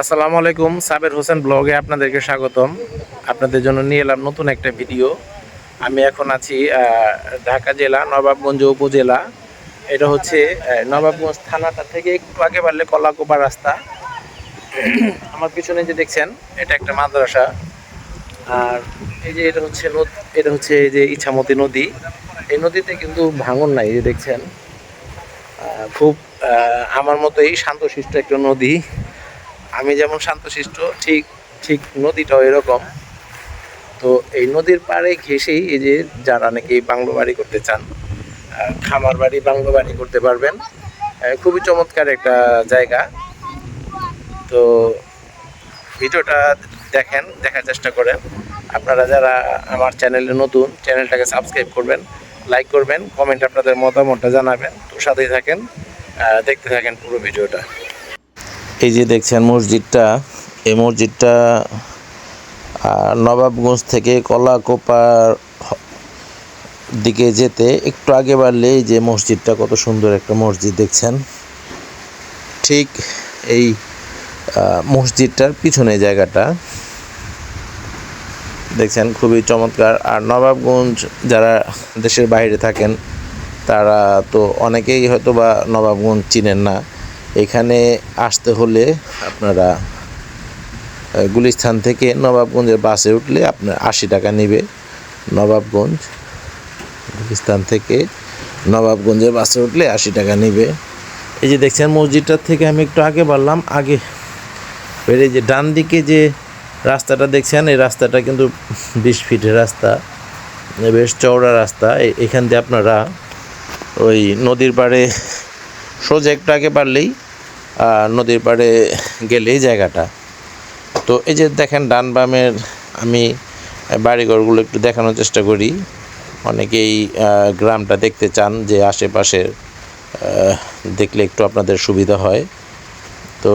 আসসালামু আলাইকুম। সাবের হোসেন ব্লগে আপনাদেরকে স্বাগতম। আপনাদের জন্য নিয়ে এলাম নতুন একটা ভিডিও। আমি এখন আছি ঢাকা জেলা নবাবগঞ্জ উপজেলা। এটা হচ্ছে নবাবগঞ্জ থানাটা থেকে একটু আগে বাড়লে কলাকোপা রাস্তা। আমার পিছনে যে দেখছেন এটা একটা মাদ্রাসা। আর এই যে এটা হচ্ছে এই যে ইছামতি নদী। এই নদীতে কিন্তু ভাঙন নাই, এই যে দেখছেন। খুব আমার মতোই শান্তশিষ্ট একটা নদী। আমি যেমন শান্তশিষ্ট ঠিক ঠিক নদীটাও এরকম। তো এই নদীর পাড়ে ঘেঁষেই এই যে যারা নাকি বাংলো বাড়ি করতে চান, খামার বাড়ি বাংলো বাড়ি করতে পারবেন। খুবই চমৎকার একটা জায়গা। তো ভিডিওটা দেখার চেষ্টা করেন। আপনারা যারা আমার চ্যানেলে নতুন, চ্যানেলটাকে সাবস্ক্রাইব করবেন, লাইক করবেন, কমেন্ট আপনাদের মতামতটা জানাবেন। তো সাথেই থাকেন, দেখতে থাকেন পুরো ভিডিওটা। এই যে দেখছেন মসজিদটা, এই মসজিদটা নবাবগঞ্জ থেকে কলাকোপার দিকে যেতে একটু আগে বাড়লে এই যে মসজিদটা, কত সুন্দর একটা মসজিদ দেখছেন। ঠিক এই মসজিদটার পিছনে জায়গাটা দেখছেন, খুবই চমৎকার। আর নবাবগঞ্জ যারা দেশের বাইরে থাকেন তারা তো অনেকেই হয়তো বা নবাবগঞ্জ চিনেন না। এখানে আসতে হলে আপনারা গুলিস্তান থেকে নবাবগঞ্জের বাসে উঠলে আপনার 80 টাকা নেবে। নবাবগঞ্জ গুলিস্তান থেকে নবাবগঞ্জের বাসে উঠলে 80 টাকা নেবে। এই যে দেখছেন মসজিদটার থেকে আমি একটু আগে বাড়লাম, আগে বেড়ে যে ডান দিকে যে রাস্তাটা দেখছেন, এই রাস্তাটা কিন্তু 20 ফিটের রাস্তা, বেশ চওড়া রাস্তা। এখান দিয়ে আপনারা ওই নদীর পাড়ে সোজা একটু আগে বাড়লেই নদীর পাড়ে গেলেই জায়গাটা। তো এই যে দেখেন ডান বামের, আমি বাড়িঘরগুলো একটু দেখানোর চেষ্টা করি। অনেকেই গ্রামটা দেখতে চান, যে আশেপাশের দেখলে একটু আপনাদের সুবিধা হয়। তো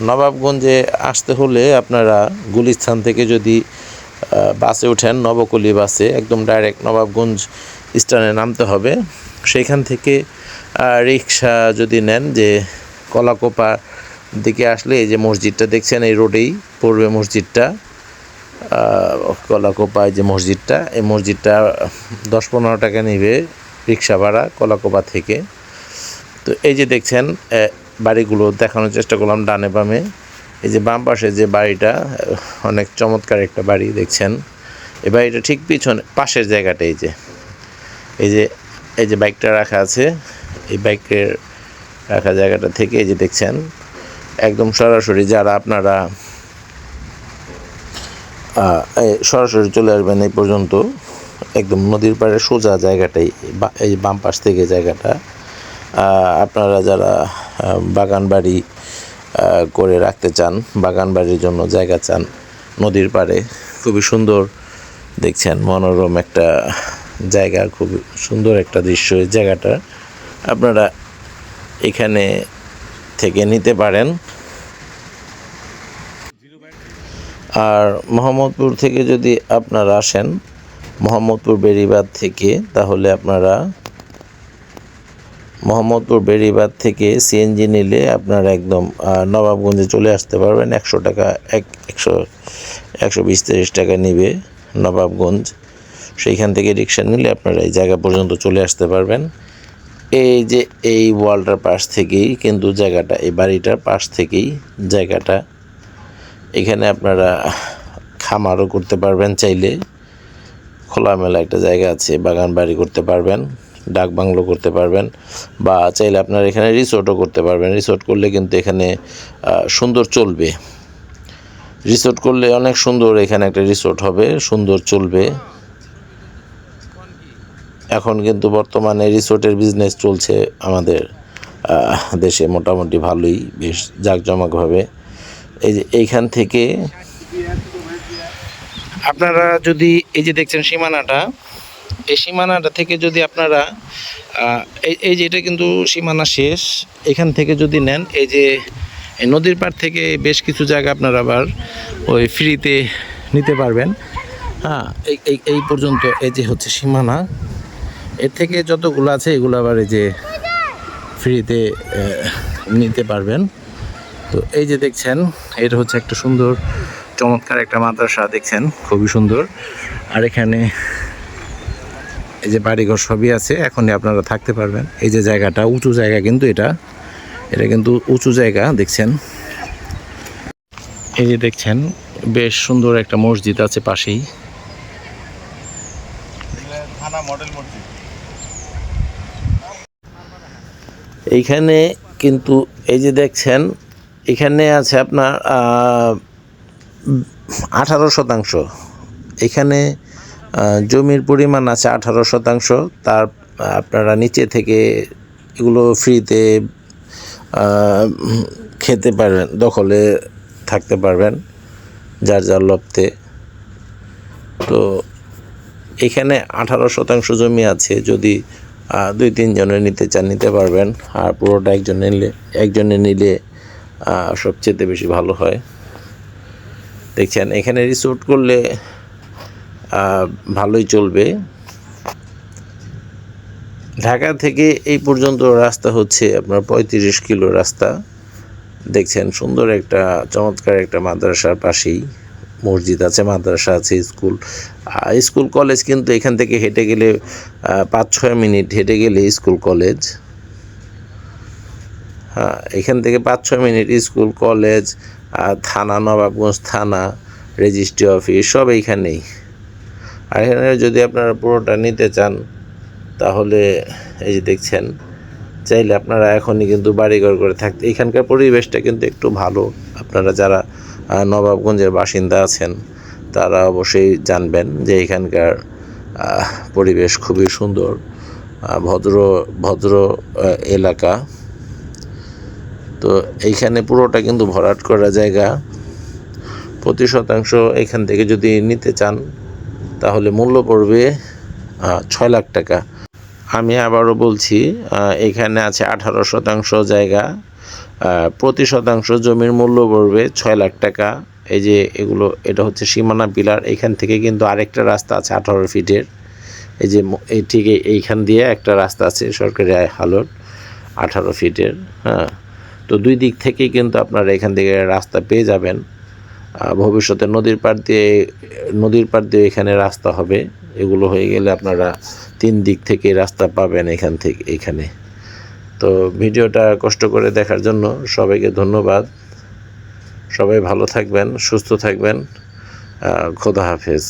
নবাবগঞ্জে আসতে হলে আপনারা গুলিস্তান থেকে যদি বাসে ওঠেন, নবকলি বাসে একদম ডাইরেক্ট নবাবগঞ্জ স্ট্যান্ডে নামতে হবে। সেইখান থেকে রিক্সা যদি নেন, যে কলাকোপা দিকে আসলে এই যে মসজিদটা দেখছেন, এই রোডেই পড়বে মসজিদটা। কলাকোপায় যে মসজিদটা, এই মসজিদটা 10-15 টাকা নেবে রিক্সা ভাড়া কলাকোপা থেকে। তো এই যে দেখছেন বাড়িগুলো দেখানোর চেষ্টা করলাম ডানে বামে। এই যে বাম পাশে যে বাড়িটা, অনেক চমৎকার একটা বাড়ি দেখছেন। এই বাড়িটা ঠিক পিছনে পাশের জায়গাটা, এই যে বাইকটা রাখা আছে, এই বাইকের রাখা জায়গাটা থেকে এই যে দেখছেন একদম সরাসরি যারা আপনারা সরাসরি চলে আসবেন এই পর্যন্ত, একদম নদীর পাড়ে সোজা জায়গাটাই, এই বাম পাশ থেকে জায়গাটা। আপনারা যারা বাগান বাড়ি করে রাখতে চান, বাগান বাড়ির জন্য জায়গা চান নদীর পাড়ে, খুবই সুন্দর দেখছেন, মনোরম একটা জায়গা, খুব সুন্দর একটা দৃশ্য। এই জায়গাটা আপনারা এখানে থেকে নিতে পারেন। আর মোহাম্মদপুর থেকে যদি আপনারা আসেন, মোহাম্মদপুর বেড়িবাঁধ থেকে, তাহলে আপনারা মোহাম্মদপুর বেড়িবাঁধ থেকে সিএনজি নিলে আপনারা একদম নবাবগঞ্জে চলে আসতে পারবেন। 100 টাকা 120-30 টাকা নেবে নবাবগঞ্জ। সেইখান থেকে রিক্সা নিলে আপনারা এই জায়গা পর্যন্ত চলে আসতে পারবেন। এই যে এই ওয়ালটার পাশ থেকেই কিন্তু জায়গাটা, এই বাড়িটার পাশ থেকেই জায়গাটা। এখানে আপনারা খামারও করতে পারবেন চাইলে, খোলামেলা একটা জায়গা আছে, বাগান বাড়ি করতে পারবেন, ডাক বাংলো করতে পারবেন, বা চাইলে আপনারা এখানে রিসোর্টও করতে পারবেন। রিসোর্ট করলে কিন্তু এখানে সুন্দর চলবে, রিসোর্ট করলে অনেক সুন্দর এখানে একটা রিসোর্ট হবে, সুন্দর চলবে। এখন কিন্তু বর্তমানে রিসোর্টের বিজনেস চলছে আমাদের দেশে মোটামুটি ভালোই, বেশ জাঁকজমকভাবে। এই যে এইখান থেকে আপনারা যদি এই যে দেখছেন সীমানাটা, এই সীমানাটা থেকে যদি আপনারা এই যে এটা কিন্তু সীমানা শেষ, এখান থেকে যদি নেন, এই যে নদীর পাড় থেকে বেশ কিছু জায়গা আপনারা আবার ওই ফ্রিতে নিতে পারবেন। হ্যাঁ, এই পর্যন্ত এই যে হচ্ছে সীমানা, এর থেকে যতগুলো আছে এগুলো আবার এই যে ফ্রিতে নিতে পারবেন। তো এই যে দেখছেন, এটা হচ্ছে একটা সুন্দর চমৎকার একটা মাদ্রাসা, দেখছেন খুবই সুন্দর। আর এখানে এই যে বাড়িঘর সবই আছে, এখনই আপনারা থাকতে পারবেন। এই যে জায়গাটা উঁচু জায়গা, কিন্তু এটা কিন্তু উঁচু জায়গা, দেখছেন। এই যে দেখছেন বেশ সুন্দর একটা মসজিদ আছে পাশেই। এইখানে কিন্তু এই যে দেখছেন, এখানে আছে আপনার 18%। এখানে জমির পরিমাণ আছে 18%। তার আপনারা নিচে থেকে এগুলো ফ্রিতে খেতে পারবেন, দখলে থাকতে পারবেন যার যার লপ্তে। তো এখানে 18% জমি আছে, যদি 2-3 জনের নিতে চান নিতে পারবেন। আর পুরোটা একজনে নিলে সবচেয়ে বেশি ভালো হয়। দেখছেন এখানে রিসোর্ট করলে ভালোই চলবে। ঢাকা থেকে এই পর্যন্ত রাস্তা হচ্ছে আপনার 35 কিলো রাস্তা। দেখছেন সুন্দর একটা চমৎকার একটা মাদ্রাসার পাশেই মসজিদ আছে, মাদ্রাসা আছে, স্কুল কলেজ কিন্তু এখান থেকে হেঁটে গেলে 5-6 মিনিট হেঁটে গেলে স্কুল কলেজ। হ্যাঁ, এখান থেকে 5-6 মিনিট স্কুল কলেজ, থানা, নবাবগঞ্জ থানা, রেজিস্ট্রি অফিস সব এইখানেই। আর এখানে যদি আপনারা পুরোটা নিতে চান তাহলে এই যে দেখছেন, চাইলে আপনারা এখনই কিন্তু বাড়িঘর করে থাকতে। এখানকার পরিবেশটা কিন্তু একটু ভালো। আপনারা যারা নবাবগঞ্জের বাসিন্দা আছেন তারা অবশ্যই জানবেন যে এখানকার পরিবেশ খুবই সুন্দর, ভদ্র এলাকা। তো এইখানে পুরোটা কিন্তু ভরাট করা জায়গা। প্রতি শতাংশ এখান থেকে যদি নিতে চান তাহলে মূল্য পড়বে 6 লাখ টাকা। আমি আবারও বলছি, এখানে আছে 18% জায়গা, প্রতি শতাংশ জমির মূল্য পড়বে 6 লাখ টাকা। এই যে এটা হচ্ছে সীমানা পিলার। এখান থেকে কিন্তু আরেকটা রাস্তা আছে 18 ফিটের। এই যে ঠিক এইখান দিয়ে একটা রাস্তা আছে সরকারি হালট 18 ফিটের। হ্যাঁ, তো দুই দিক থেকেই কিন্তু আপনারা এখান থেকে রাস্তা পেয়ে যাবেন। ভবিষ্যতে নদীর পাড় দিয়ে এখানে রাস্তা হবে। এগুলো হয়ে গেলে আপনারা 3 দিক থেকে রাস্তা পাবেন এখানে। তো ভিডিওটা কষ্ট করে দেখার জন্য সবাইকে ধন্যবাদ। সবাই ভালো থাকবেন, সুস্থ থাকবেন। খোদা হাফেজ।